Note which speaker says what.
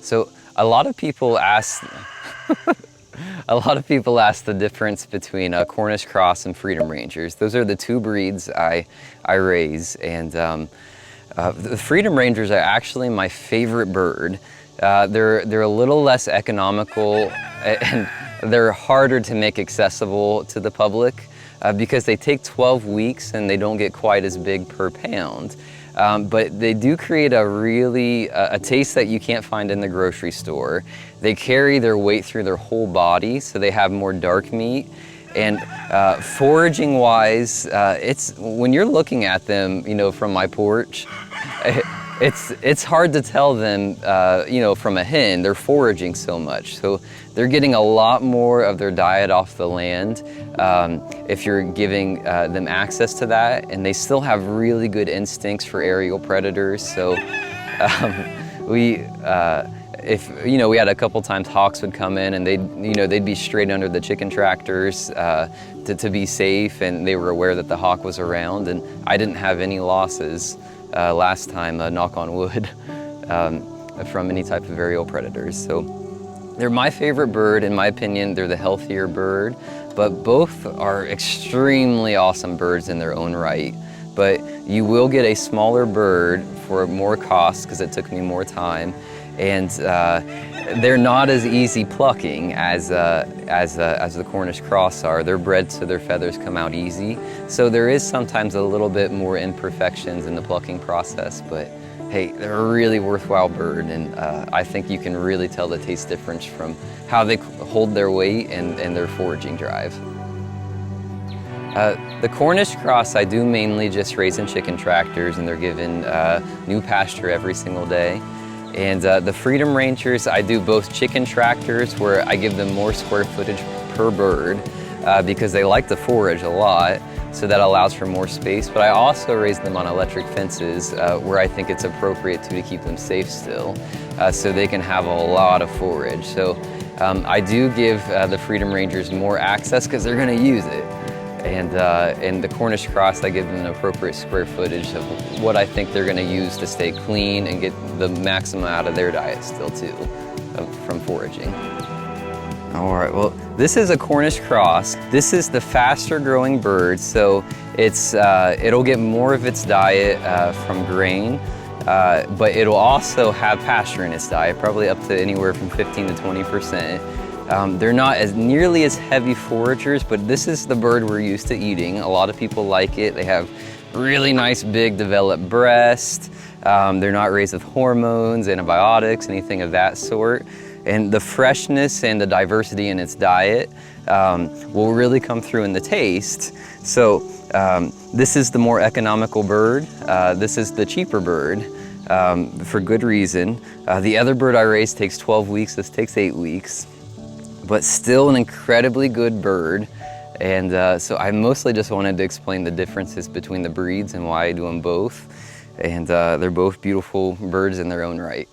Speaker 1: So a lot of people ask, the difference between Cornish Cross and Freedom Rangers. Those are the two breeds I raise, and the Freedom Rangers are actually my favorite bird. They're a little less economical, and they're harder to make accessible to the public because they take 12 weeks and they don't get quite as big per pound. But they do create a taste that you can't find in the grocery store. They carry their weight through their whole body, so they have more dark meat. And foraging wise, when you're looking at them, you know, from my porch, it's hard to tell them, you know, from a hen. They're foraging so much. So they're getting a lot more of their diet off the land if you're giving them access to that. And they still have really good instincts for aerial predators. So we had a couple times hawks would come in and they'd be straight under the chicken tractors to be safe, and they were aware that the hawk was around, and I didn't have any losses last time, knock on wood, from any type of aerial predators. So they're my favorite bird. In my opinion, they're the healthier bird, but both are extremely awesome birds in their own right. But you will get a smaller bird for more cost because it took me more time, and they're not as easy plucking as the Cornish Cross are. They're bred so their feathers come out easy. So there is sometimes a little bit more imperfections in the plucking process, but hey, they're a really worthwhile bird, and I think you can really tell the taste difference from how they hold their weight and their foraging drive. The Cornish Cross I do mainly just raise in chicken tractors, and they're given new pasture every single day. And the Freedom Rangers, I do both chicken tractors, where I give them more square footage per bird because they like to forage a lot, so that allows for more space. But I also raise them on electric fences where I think it's appropriate to keep them safe still, so they can have a lot of forage. So I do give the Freedom Rangers more access because they're going to use it. And the Cornish Cross, I give them an appropriate square footage of what I think they're going to use to stay clean and get the maximum out of their diet still too, from foraging. All right, well, this is a Cornish Cross. This is the faster growing bird, so it'll get more of its diet from grain, but it'll also have pasture in its diet, probably up to anywhere from 15 to 20%. They're not nearly as heavy foragers, but this is the bird we're used to eating. A lot of people like it. They have really nice, big, developed breasts. They're not raised with hormones, antibiotics, anything of that sort. And the freshness and the diversity in its diet will really come through in the taste. So this is the more economical bird. This is the cheaper bird for good reason. The other bird I raised takes 12 weeks. This takes 8 weeks. But still an incredibly good bird. And so I mostly just wanted to explain the differences between the breeds and why I do them both. And they're both beautiful birds in their own right.